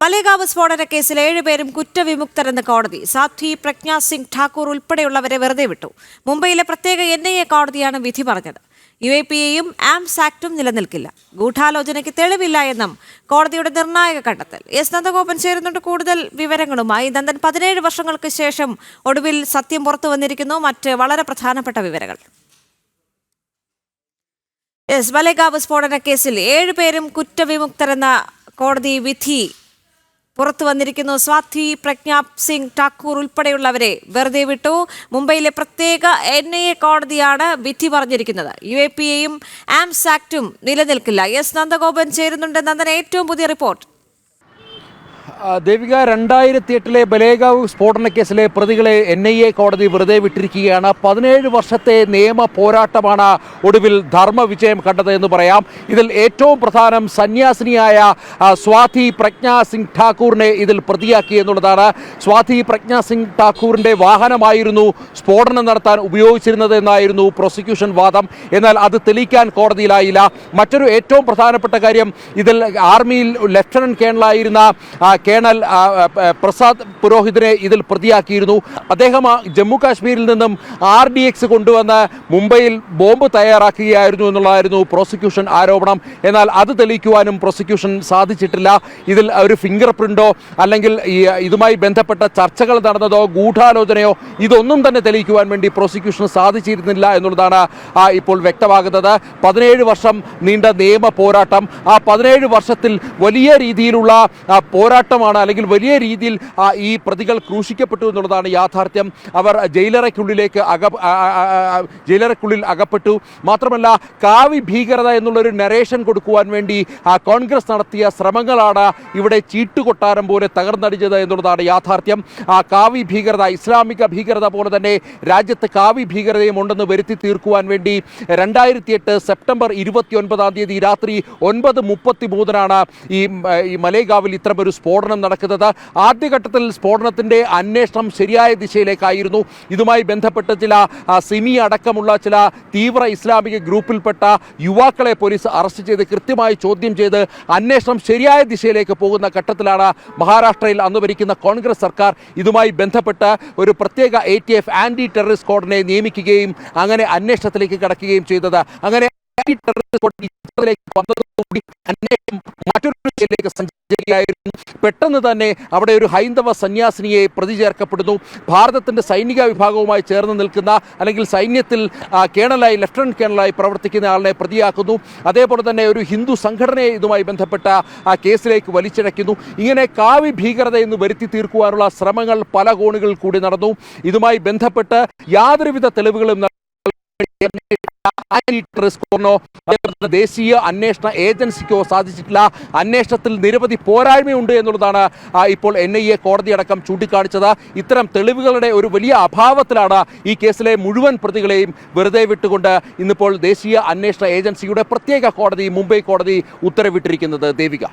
മലേഗാവ് സ്ഫോടന കേസിൽ 7 പേരും കുറ്റവിമുക്തരെന്ന് കോടതി. സാധ്വി പ്രജ്ഞാ സിംഗ് ഠാക്കൂർ ഉൾപ്പെടെയുള്ളവരെ വെറുതെ വിട്ടു. മുംബൈയിലെ പ്രത്യേക NIA കോടതിയാണ് വിധി പറഞ്ഞത്. UAPAയും ആംസ് ആക്ടും നിലനിൽക്കില്ല. ഗൂഢാലോചനയ്ക്ക് തെളിവില്ല എന്നും കോടതിയുടെ നിർണായക കണ്ടെത്തൽ. നന്ദഗോപൻ ചേരുന്നുണ്ട് കൂടുതൽ വിവരങ്ങളുമായി. നന്ദൻ, 17 വർഷങ്ങൾക്ക് ശേഷം ഒടുവിൽ സത്യം പുറത്തു വന്നിരിക്കുന്നു. മറ്റ് വളരെ പ്രധാനപ്പെട്ട വിവരങ്ങൾ. മലേഗാവ് സ്ഫോടന കേസിൽ 7 പേരും കുറ്റവിമുക്തരെന്ന കോടതി വിധി പുറത്തു വന്നിരിക്കുന്നു. സാധ്വി പ്രജ്ഞാ സിംഗ് ഠാക്കൂർ ഉൾപ്പെടെയുള്ളവരെ വെറുതെ വിട്ടു. മുംബൈയിലെ പ്രത്യേക NIA കോടതിയാണ് വിധി പറഞ്ഞിരിക്കുന്നത്. UAPAയും ആംസ് ആക്ടും നിലനിൽക്കില്ല. നന്ദഗോപൻ ചേരുന്നുണ്ട്. നന്ദൻ, ഏറ്റവും പുതിയ റിപ്പോർട്ട്. ദേവിക, 2008 മലേഗാവ് സ്ഫോടന കേസിലെ പ്രതികളെ NIA കോടതി വെറുതെ വിട്ടിരിക്കുകയാണ്. 17 വർഷത്തെ നിയമ പോരാട്ടമാണ് ഒടുവിൽ ധർമ്മവിജയം കണ്ടത് എന്ന് പറയാം. ഇതിൽ ഏറ്റവും പ്രധാനം സന്യാസിനിയായ സാധ്വി പ്രജ്ഞാ സിംഗ് ഠാക്കൂറിനെ ഇതിൽ പ്രതിയാക്കി എന്നുള്ളതാണ്. സാധ്വി പ്രജ്ഞാ സിംഗ് ഠാക്കൂറിൻ്റെ വാഹനമായിരുന്നു സ്ഫോടനം നടത്താൻ ഉപയോഗിച്ചിരുന്നത് എന്നായിരുന്നു പ്രോസിക്യൂഷൻ വാദം. എന്നാൽ അത് തെളിയിക്കാൻ കോടതിയിലായില്ല. മറ്റൊരു ഏറ്റവും പ്രധാനപ്പെട്ട കാര്യം, ഇതിൽ ആർമിയിൽ ലഫ്റ്റനന്റ് കേണലായിരുന്ന കേണൽ പ്രസാദ് പുരോഹിതിനെ ഇതിൽ പ്രതിയാക്കിയിരുന്നു. അദ്ദേഹം ജമ്മു കാശ്മീരിൽ നിന്നും RDX കൊണ്ടുവന്ന് മുംബൈയിൽ ബോംബ് തയ്യാറാക്കുകയായിരുന്നു എന്നുള്ളതായിരുന്നു പ്രോസിക്യൂഷൻ ആരോപണം. എന്നാൽ അത് തെളിയിക്കുവാനും പ്രോസിക്യൂഷൻ സാധിച്ചിട്ടില്ല. ഇതിൽ ഒരു ഫിംഗർ പ്രിന്റോ അല്ലെങ്കിൽ ഇതുമായി ബന്ധപ്പെട്ട ചർച്ചകൾ നടന്നതോ ഗൂഢാലോചനയോ ഇതൊന്നും തന്നെ തെളിയിക്കുവാൻ വേണ്ടി പ്രോസിക്യൂഷന് സാധിച്ചിരുന്നില്ല എന്നുള്ളതാണ് ഇപ്പോൾ വ്യക്തമാകുന്നത്. 17 വർഷം നീണ്ട നിയമ പോരാട്ടം, ആ 17 വർഷത്തിൽ വലിയ രീതിയിലുള്ള പോരാട്ടമാണ്, അല്ലെങ്കിൽ വലിയ രീതിയിൽ ഈ പ്രതികൾ ക്രൂശിക്കപ്പെട്ടു എന്നുള്ളതാണ് യാഥാർത്ഥ്യം. അവർ ജയിലറയ്ക്കുള്ളിൽ അകപ്പെട്ടു. മാത്രമല്ല, കാവി ഭീകരത എന്നുള്ളൊരു നരേഷൻ കൊടുക്കുവാൻ വേണ്ടി കോൺഗ്രസ് നടത്തിയ ശ്രമങ്ങളാണ് ഇവിടെ ചീട്ടുകൊട്ടാരം പോലെ തകർന്നടിച്ചത് എന്നുള്ളതാണ് യാഥാർത്ഥ്യം. കാവി ഭീകരത, ഇസ്ലാമിക ഭീകരത പോലെ തന്നെ രാജ്യത്ത് കാവി ഭീകരതയും ഉണ്ടെന്ന് വരുത്തി തീർക്കുവാൻ വേണ്ടി 2008 സെപ്റ്റംബർ 29 രാത്രി 9:33 ഈ മലേഗാവിൽ ഇത്തരമൊരു സ്ഫോടനം നടക്കുന്നത്. ആദ്യഘട്ടത്തിൽ സ്ഫോടനത്തിൻ്റെ അന്വേഷണം ശരിയായ ദിശയിലേക്കായിരുന്നു. ഇതുമായി ബന്ധപ്പെട്ട് ചില സിമി അടക്കമുള്ള ചില തീവ്ര ഇസ്ലാമിക ഗ്രൂപ്പിൽപ്പെട്ട യുവാക്കളെ പോലീസ് അറസ്റ്റ് ചെയ്ത് കൃത്യമായി ചോദ്യം ചെയ്ത് അന്വേഷണം ശരിയായ ദിശയിലേക്ക് പോകുന്ന ഘട്ടത്തിലാണ് മഹാരാഷ്ട്രയിൽ അന്ന് ഭരിക്കുന്ന കോൺഗ്രസ് സർക്കാർ ഇതുമായി ബന്ധപ്പെട്ട് ഒരു പ്രത്യേക ATF ആന്റി ടെററിസ്റ്റ് സ്ക്വാഡിനെ നിയമിക്കുകയും അങ്ങനെ അന്വേഷണത്തിലേക്ക് കടക്കുകയും ചെയ്തത്. അങ്ങനെ ആന്റി ടെററിസ്റ്റ് സ്ക്വാഡ് വന്നതോടുകൂടി അന്വേഷണം മറ്റൊരു ദിശയിലേക്ക് സഞ്ചരിക്കുകയായിരുന്നു. പെട്ടെന്ന് തന്നെ അവിടെ ഒരു ഹൈന്ദവ സന്യാസിനിയെ പ്രതി ചേർക്കപ്പെടുന്നു. ഭാരതത്തിൻ്റെ സൈനിക വിഭാഗവുമായി ചേർന്ന് നിൽക്കുന്ന, അല്ലെങ്കിൽ സൈന്യത്തിൽ ലഫ്റ്റനന്റ് കേണലായി പ്രവർത്തിക്കുന്ന ആളിനെ പ്രതിയാക്കുന്നു. അതേപോലെ തന്നെ ഒരു ഹിന്ദു സംഘടനയെ ഇതുമായി ബന്ധപ്പെട്ട കേസിലേക്ക് വലിച്ചിഴയ്ക്കുന്നു. ഇങ്ങനെ കാവി ഭീകരത എന്ന് വരുത്തി തീർക്കുവാനുള്ള ശ്രമങ്ങൾ പല കോണുകളിൽ കൂടി നടന്നു. ഇതുമായി ബന്ധപ്പെട്ട് യാതൊരുവിധ തെളിവുകളും ദേശീയ അന്വേഷണ ഏജൻസിക്കോ സാധിച്ചിട്ടില്ല. അന്വേഷണത്തിൽ നിരവധി പോരായ്മയുണ്ട് എന്നുള്ളതാണ് ഇപ്പോൾ NIA കോടതിയടക്കം ചൂണ്ടിക്കാണിച്ചത്. ഇത്തരം തെളിവുകളുടെ ഒരു വലിയ അഭാവത്തിലാണ് ഈ കേസിലെ മുഴുവൻ പ്രതികളെയും വെറുതെ വിട്ടുകൊണ്ട് ഇന്നിപ്പോൾ ദേശീയ അന്വേഷണ ഏജൻസിയുടെ പ്രത്യേക കോടതി, മുംബൈ കോടതി ഉത്തരവിട്ടിരിക്കുന്നത്. ദേവിക.